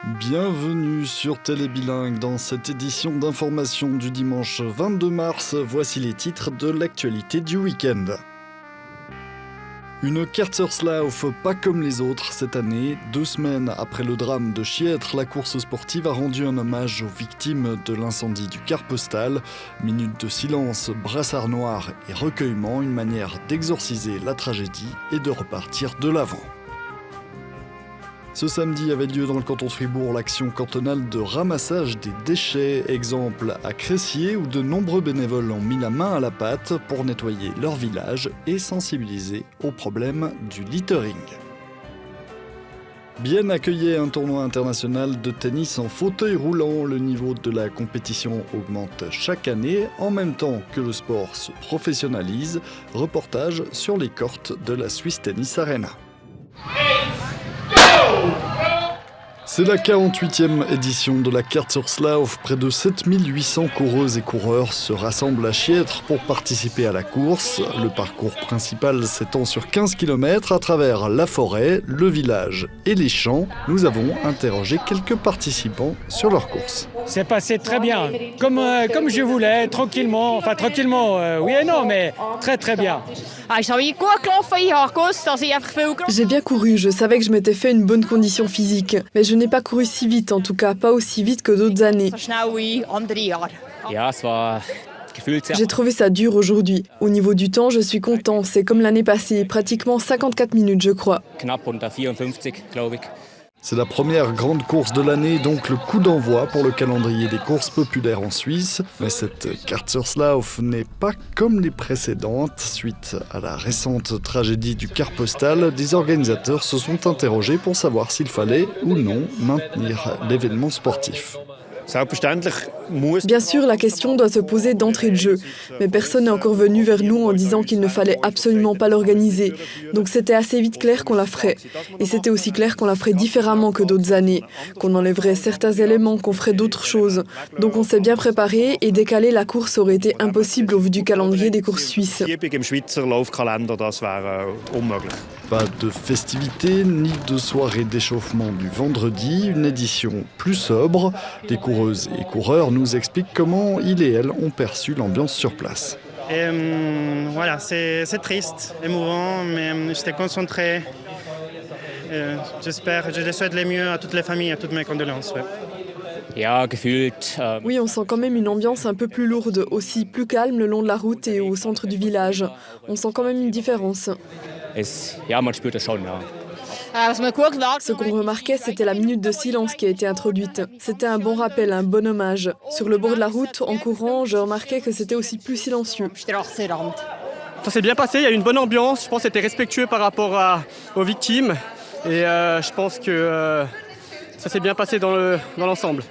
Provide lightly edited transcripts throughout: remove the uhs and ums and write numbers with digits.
Bienvenue sur Télébilingue dans cette édition d'information du dimanche 22 mars. Voici les titres de l'actualité du week-end. Une Kaerterslauf pas comme les autres cette année. 2 semaines après le drame de Chiètre, la course sportive a rendu un hommage aux victimes de l'incendie du car postal. Minute de silence, brassard noir et recueillement, une manière d'exorciser la tragédie et de repartir de l'avant. Ce samedi avait lieu dans le canton de Fribourg l'action cantonale de ramassage des déchets. Exemple à Cressier où de nombreux bénévoles ont mis la main à la pâte pour nettoyer leur village et sensibiliser au problème du littering. Bienne accueillait un tournoi international de tennis en fauteuil roulant. Le niveau de la compétition augmente chaque année en même temps que le sport se professionnalise. Reportage sur les courts de la Swiss Tennis Arena. C'est la 48e édition de la Kaerterslauf. Près de 7800 coureuses et coureurs se rassemblent à Chiètre pour participer à la course. Le parcours principal s'étend sur 15 km à travers la forêt, le village et les champs. Nous avons interrogé quelques participants sur leur course. C'est passé très bien, comme je voulais, tranquillement, oui et non, mais très très bien. J'ai bien couru, je savais que je m'étais fait une bonne condition physique, mais je n'ai pas couru si vite, en tout cas pas aussi vite que d'autres années. J'ai trouvé ça dur aujourd'hui. Au niveau du temps, je suis content, c'est comme l'année passée, pratiquement 54 minutes je crois. C'est la première grande course de l'année, donc le coup d'envoi pour le calendrier des courses populaires en Suisse. Mais cette Kaerterslauf n'est pas comme les précédentes. Suite à la récente tragédie du car postal, des organisateurs se sont interrogés pour savoir s'il fallait ou non maintenir l'événement sportif. Bien sûr, la question doit se poser d'entrée de jeu, mais personne n'est encore venu vers nous en disant qu'il ne fallait absolument pas l'organiser. Donc c'était assez vite clair qu'on la ferait. Et c'était aussi clair qu'on la ferait différemment que d'autres années, qu'on enlèverait certains éléments, qu'on ferait d'autres choses. Donc on s'est bien préparé et décaler la course aurait été impossible au vu du calendrier des courses suisses. Pas de festivités ni de soirée d'échauffement du vendredi, une édition plus sobre. Les coureuses et coureurs nous expliquent comment ils et elles ont perçu l'ambiance sur place. Voilà, c'est triste, émouvant, mais j'étais concentré. Je les souhaite le mieux à toutes les familles, à toutes mes condoléances. Ouais. Oui, on sent quand même une ambiance un peu plus lourde, aussi plus calme le long de la route et au centre du village. On sent quand même une différence. Ce qu'on remarquait, c'était la minute de silence qui a été introduite. C'était un bon rappel, un bon hommage. Sur le bord de la route, en courant, je remarquais que c'était aussi plus silencieux. Ça s'est bien passé, il y a eu une bonne ambiance. Je pense que c'était respectueux par rapport aux victimes. Et je pense que ça s'est bien passé dans l'ensemble.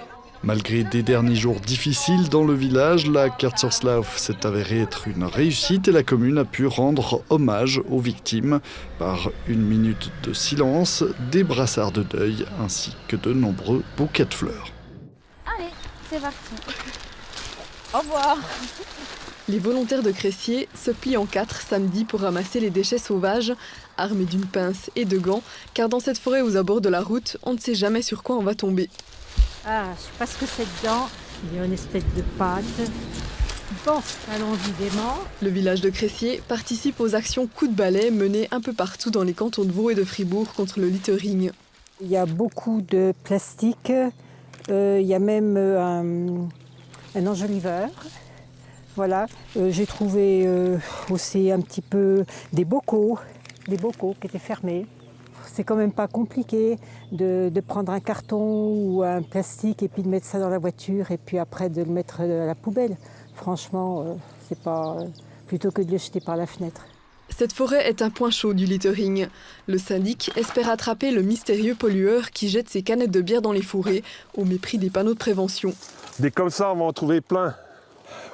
Malgré des derniers jours difficiles dans le village, la Kaerterslauf s'est avérée être une réussite et la commune a pu rendre hommage aux victimes par une minute de silence, des brassards de deuil ainsi que de nombreux bouquets de fleurs. Allez, c'est parti. Au revoir. Les volontaires de Cressier se plient en 4 samedi pour ramasser les déchets sauvages, armés d'une pince et de gants, car dans cette forêt aux abords de la route, on ne sait jamais sur quoi on va tomber. Ah, je sais pas ce que c'est dedans. Il y a une espèce de pâte. Bon, allons-y gaiement. Le village de Cressier participe aux actions coups de balai menées un peu partout dans les cantons de Vaud et de Fribourg contre le littering. Il y a beaucoup de plastique. Il y a même un enjoliveur. Voilà. J'ai trouvé aussi un petit peu des bocaux qui étaient fermés. C'est quand même pas compliqué de prendre un carton ou un plastique et puis de mettre ça dans la voiture et puis après de le mettre à la poubelle. Franchement, c'est pas plutôt que de le jeter par la fenêtre. Cette forêt est un point chaud du littering. Le syndic espère attraper le mystérieux pollueur qui jette ses canettes de bière dans les fourrés au mépris des panneaux de prévention. Des comme ça, on va en trouver plein.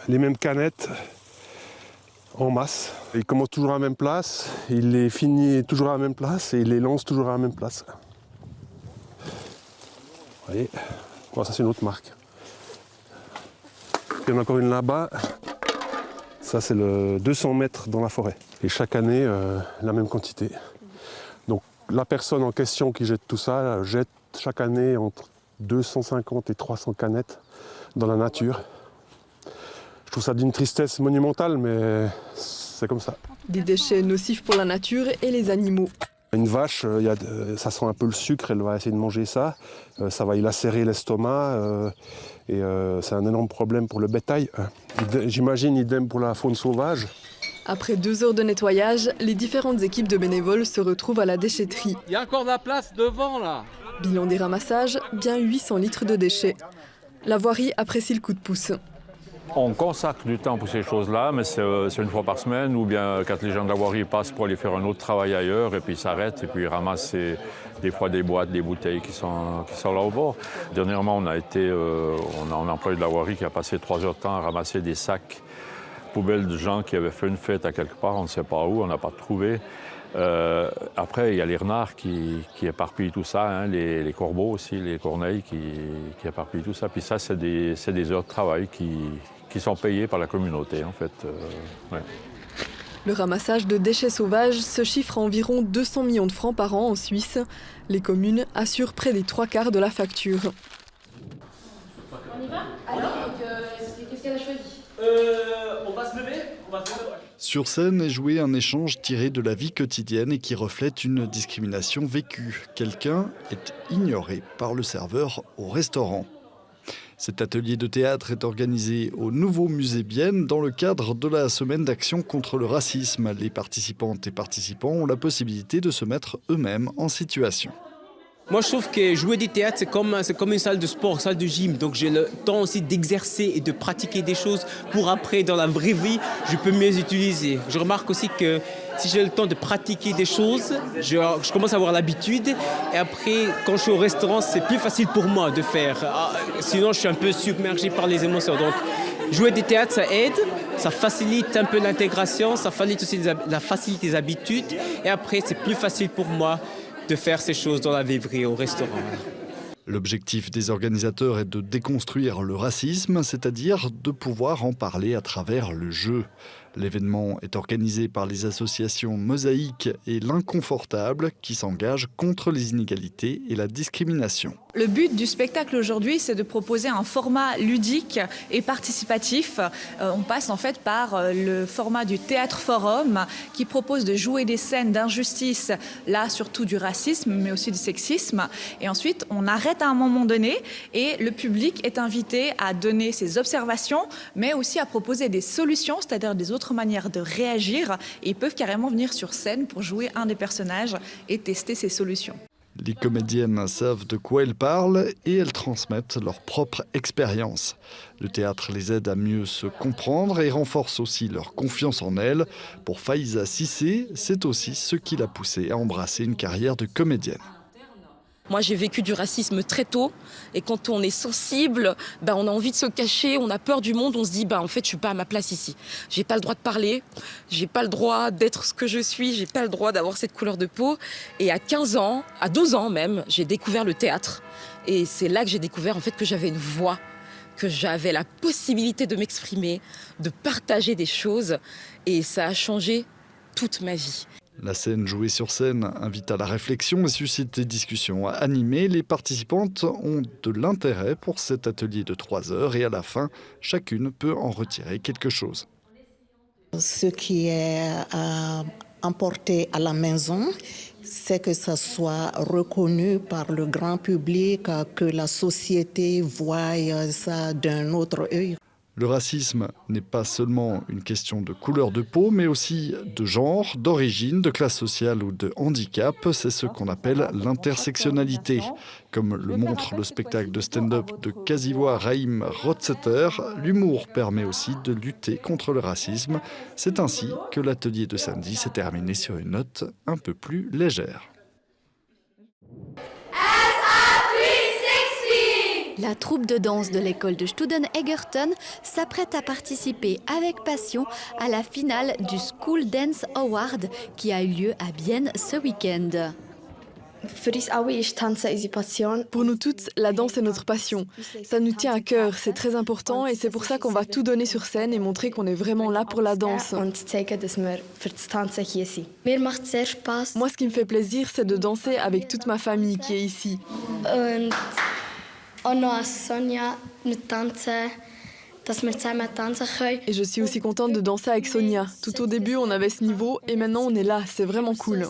Les mêmes canettes en masse. Il commence toujours à la même place, il les finit toujours à la même place et il les lance toujours à la même place. Vous voyez, bon, ça c'est une autre marque. Il y en a encore une là-bas. Ça c'est le 200 mètres dans la forêt. Et chaque année, la même quantité. Donc la personne en question qui jette tout ça jette chaque année entre 250 et 300 canettes dans la nature. Je trouve ça d'une tristesse monumentale, mais c'est comme ça. Des déchets nocifs pour la nature et les animaux. Une vache, ça sent un peu le sucre, elle va essayer de manger ça. Ça va y lacérer l'estomac et c'est un énorme problème pour le bétail. J'imagine idem pour la faune sauvage. Après 2 heures de nettoyage, les différentes équipes de bénévoles se retrouvent à la déchetterie. Il y a encore de la place devant là. Bilan des ramassages, bien 800 litres de déchets. La voirie apprécie le coup de pouce. On consacre du temps pour ces choses-là, mais c'est une fois par semaine ou bien quand les gens de la voirie passent pour aller faire un autre travail ailleurs et puis ils s'arrêtent et puis ils ramassent des fois des boîtes, des bouteilles qui sont là au bord. Dernièrement, on a un employé de la voirie qui a passé 3 heures de temps à ramasser des sacs poubelles de gens qui avaient fait une fête à quelque part, on ne sait pas où, on n'a pas trouvé. Après, il y a les renards qui éparpillent tout ça, hein, les corbeaux aussi, les corneilles qui éparpillent tout ça. Puis ça, c'est des heures de travail qui sont payées par la communauté, en fait. Ouais. Le ramassage de déchets sauvages se chiffre à environ 200 millions de francs par an en Suisse. Les communes assurent près des 3/4 de la facture. On y va? Alors, qu'est-ce qu'elle a choisi? On va se lever. Sur scène est joué un échange tiré de la vie quotidienne et qui reflète une discrimination vécue. Quelqu'un est ignoré par le serveur au restaurant. Cet atelier de théâtre est organisé au Nouveau Musée Bienne dans le cadre de la semaine d'action contre le racisme. Les participantes et participants ont la possibilité de se mettre eux-mêmes en situation. Moi, je trouve que jouer du théâtre, c'est comme une salle de sport, une salle de gym. Donc, j'ai le temps aussi d'exercer et de pratiquer des choses pour après, dans la vraie vie, je peux mieux utiliser. Je remarque aussi que si j'ai le temps de pratiquer des choses, je commence à avoir l'habitude. Et après, quand je suis au restaurant, c'est plus facile pour moi de faire. Sinon, je suis un peu submergé par les émotions. Donc, jouer du théâtre, ça aide. Ça facilite un peu l'intégration. Ça facilite aussi les habitudes. Et après, c'est plus facile pour moi de faire ces choses dans la vie vraie au restaurant. L'objectif des organisateurs est de déconstruire le racisme, c'est-à-dire de pouvoir en parler à travers le jeu. L'événement est organisé par les associations Mosaïque et L'Inconfortable qui s'engagent contre les inégalités et la discrimination. Le but du spectacle aujourd'hui, c'est de proposer un format ludique et participatif. On passe en fait par le format du théâtre forum qui propose de jouer des scènes d'injustice, là surtout du racisme mais aussi du sexisme. Et ensuite, on arrête à un moment donné et le public est invité à donner ses observations mais aussi à proposer des solutions, c'est-à-dire des autres manières de réagir. Et ils peuvent carrément venir sur scène pour jouer un des personnages et tester ces solutions. Les comédiennes savent de quoi elles parlent et elles transmettent leur propre expérience. Le théâtre les aide à mieux se comprendre et renforce aussi leur confiance en elles. Pour Faiza Sissé, c'est aussi ce qui l'a poussée à embrasser une carrière de comédienne. Moi, j'ai vécu du racisme très tôt et quand on est sensible, on a envie de se cacher, on a peur du monde, on se dit en fait, je suis pas à ma place ici. J'ai pas le droit de parler, j'ai pas le droit d'être ce que je suis, j'ai pas le droit d'avoir cette couleur de peau. Et à 15 ans, à 12 ans même, j'ai découvert le théâtre et c'est là que j'ai découvert en fait que j'avais une voix, que j'avais la possibilité de m'exprimer, de partager des choses et ça a changé toute ma vie. La scène jouée sur scène invite à la réflexion et suscite des discussions animées. Les participantes ont de l'intérêt pour cet atelier de 3 heures et à la fin, chacune peut en retirer quelque chose. Ce qui est à emporter à la maison, c'est que ça soit reconnu par le grand public, que la société voie ça d'un autre œil. Le racisme n'est pas seulement une question de couleur de peau, mais aussi de genre, d'origine, de classe sociale ou de handicap. C'est ce qu'on appelle l'intersectionnalité. Comme le montre le spectacle de stand-up de Kasiwa Raïm Rotseter, l'humour permet aussi de lutter contre le racisme. C'est ainsi que l'atelier de samedi s'est terminé sur une note un peu plus légère. La troupe de danse de l'école de Studen-Egerton s'apprête à participer avec passion à la finale du School Dance Award qui a eu lieu à Bienne ce week-end. Pour nous toutes, la danse est notre passion. Ça nous tient à cœur, c'est très important et c'est pour ça qu'on va tout donner sur scène et montrer qu'on est vraiment là pour la danse. Moi, ce qui me fait plaisir, c'est de danser avec toute ma famille qui est ici. Et je suis aussi contente de danser avec Sonia. Tout au début, on avait ce niveau et maintenant on est là. C'est vraiment cool.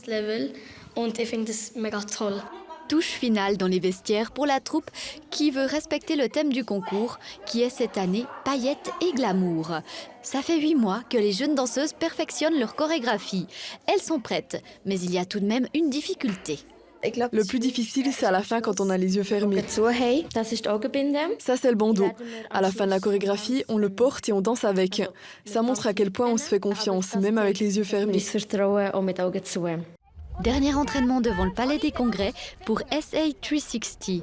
Touche finale dans les vestiaires pour la troupe qui veut respecter le thème du concours, qui est cette année paillettes et glamour. Ça fait 8 mois que les jeunes danseuses perfectionnent leur chorégraphie. Elles sont prêtes, mais il y a tout de même une difficulté. Le plus difficile, c'est à la fin quand on a les yeux fermés. Ça, c'est le bandeau. À la fin de la chorégraphie, on le porte et on danse avec. Ça montre à quel point on se fait confiance, même avec les yeux fermés. Dernier entraînement devant le Palais des Congrès pour SA 360.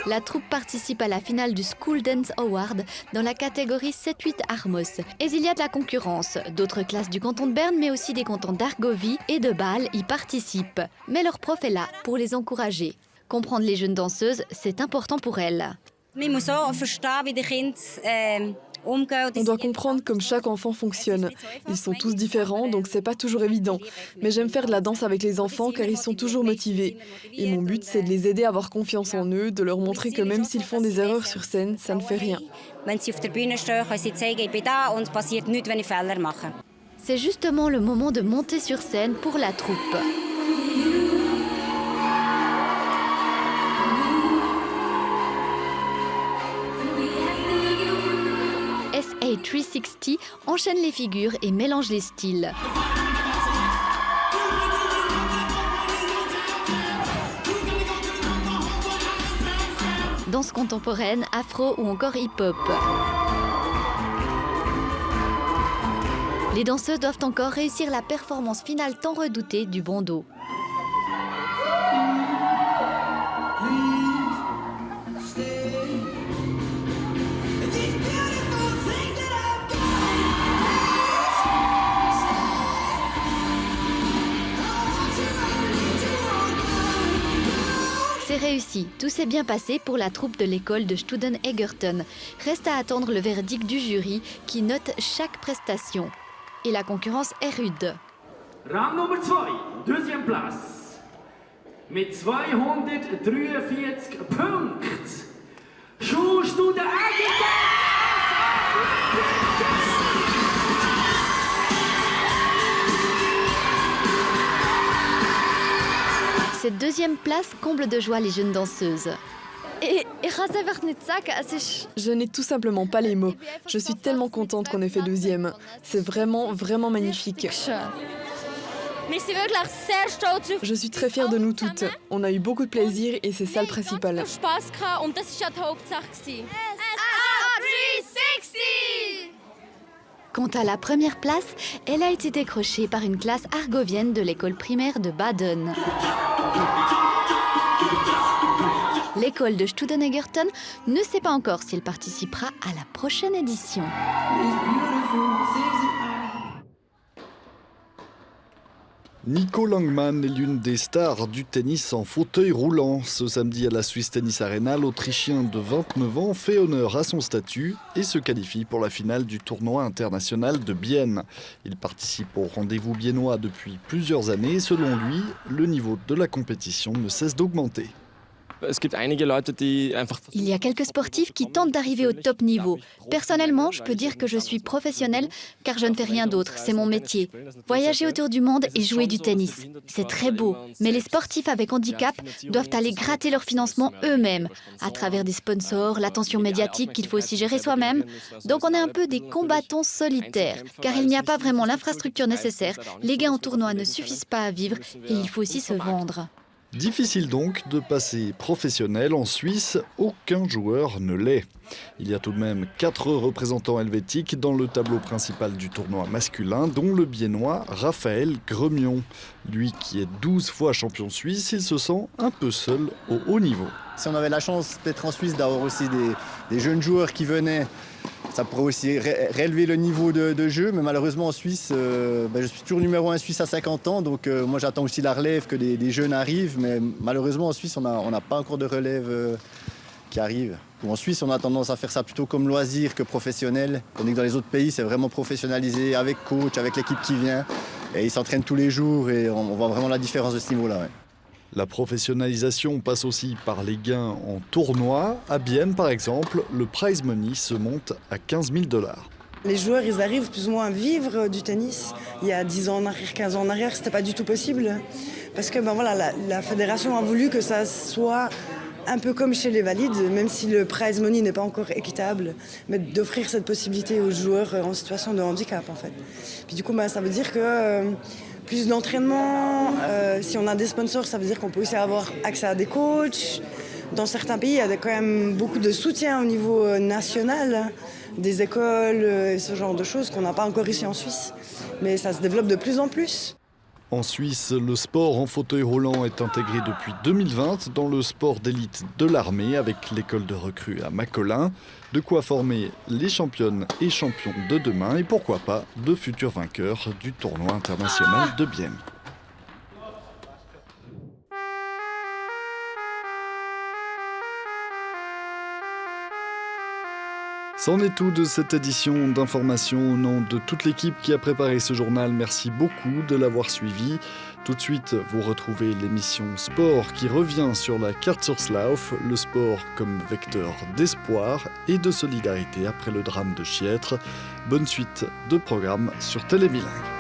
La troupe participe à la finale du School Dance Award dans la catégorie 7-8 Armos. Et il y a de la concurrence. D'autres classes du canton de Berne, mais aussi des cantons d'Argovie et de Bâle y participent. Mais leur prof est là pour les encourager. Comprendre les jeunes danseuses, c'est important pour elles. On doit comprendre comme chaque enfant fonctionne. Ils sont tous différents, donc c'est pas toujours évident. Mais j'aime faire de la danse avec les enfants car ils sont toujours motivés. Et mon but, c'est de les aider à avoir confiance en eux, de leur montrer que même s'ils font des erreurs sur scène, ça ne fait rien. C'est justement le moment de monter sur scène pour la troupe. SA 360 enchaîne les figures et mélange les styles. Danse contemporaine, afro ou encore hip-hop. Les danseuses doivent encore réussir la performance finale tant redoutée du bandeau. C'est réussi, tout s'est bien passé pour la troupe de l'école de Studen Egerton. Reste à attendre le verdict du jury qui note chaque prestation. Et la concurrence est rude. Rang Nummer 2, deuxième place. Mit 243 Punkten. Schulstuden Egerton! Cette deuxième place comble de joie les jeunes danseuses. Je n'ai tout simplement pas les mots. Je suis tellement contente qu'on ait fait deuxième. C'est vraiment, vraiment magnifique. Je suis très fière de nous toutes. On a eu beaucoup de plaisir et c'est ça le principal. Quant à la première place, elle a été décrochée par une classe argovienne de l'école primaire de Baden. L'école de Studen Egerton ne sait pas encore s'il participera à la prochaine édition. Nico Langmann est l'une des stars du tennis en fauteuil roulant. Ce samedi à la Swiss Tennis Arena, l'Autrichien de 29 ans fait honneur à son statut et se qualifie pour la finale du tournoi international de Bienne. Il participe au rendez-vous biennois depuis plusieurs années et selon lui, le niveau de la compétition ne cesse d'augmenter. Il y a quelques sportifs qui tentent d'arriver au top niveau. Personnellement, je peux dire que je suis professionnelle car je ne fais rien d'autre, c'est mon métier. Voyager autour du monde et jouer du tennis, c'est très beau. Mais les sportifs avec handicap doivent aller gratter leur financement eux-mêmes, à travers des sponsors, l'attention médiatique qu'il faut aussi gérer soi-même. Donc on est un peu des combattants solitaires, car il n'y a pas vraiment l'infrastructure nécessaire, les gains en tournoi ne suffisent pas à vivre et il faut aussi se vendre. Difficile donc de passer professionnel en Suisse, aucun joueur ne l'est. Il y a tout de même 4 représentants helvétiques dans le tableau principal du tournoi masculin, dont le biennois Raphaël Gremion. Lui qui est 12 fois champion suisse, il se sent un peu seul au haut niveau. Si on avait la chance d'être en Suisse, d'avoir aussi des jeunes joueurs qui venaient, ça pourrait aussi relever le niveau de jeu, mais malheureusement en Suisse, je suis toujours numéro 1 Suisse à 50 ans, donc moi j'attends aussi la relève, que des jeunes arrivent, mais malheureusement en Suisse on n'a pas encore de relève qui arrive. En Suisse on a tendance à faire ça plutôt comme loisir que professionnel, tandis que dans les autres pays c'est vraiment professionnalisé, avec coach, avec l'équipe qui vient, Et ils s'entraînent tous les jours et on voit vraiment la différence de ce niveau-là. Ouais. La professionnalisation passe aussi par les gains en tournoi. À Bienne, par exemple, le prize money se monte à 15 000 $. Les joueurs, ils arrivent plus ou moins à vivre du tennis. Il y a 10 ans en arrière, 15 ans en arrière, c'était pas du tout possible. Parce que la fédération a voulu que ça soit un peu comme chez les valides, même si le prize money n'est pas encore équitable, mais d'offrir cette possibilité aux joueurs en situation de handicap, en fait. Puis du coup, ça veut dire que plus d'entraînement, si on a des sponsors, ça veut dire qu'on peut aussi avoir accès à des coachs. Dans certains pays, il y a quand même beaucoup de soutien au niveau national, des écoles, ce genre de choses qu'on n'a pas encore ici en Suisse. Mais ça se développe de plus en plus. En Suisse, le sport en fauteuil roulant est intégré depuis 2020 dans le sport d'élite de l'armée avec l'école de recrues à Macolin. De quoi former les championnes et champions de demain et pourquoi pas de futurs vainqueurs du tournoi international de Bienne. C'en est tout de cette édition d'Information. Au nom de toute l'équipe qui a préparé ce journal, merci beaucoup de l'avoir suivi. Tout de suite, vous retrouvez l'émission Sport qui revient sur la Kaartsoerslauf, le sport comme vecteur d'espoir et de solidarité après le drame de Chiètre. Bonne suite de programme sur Télébilingue.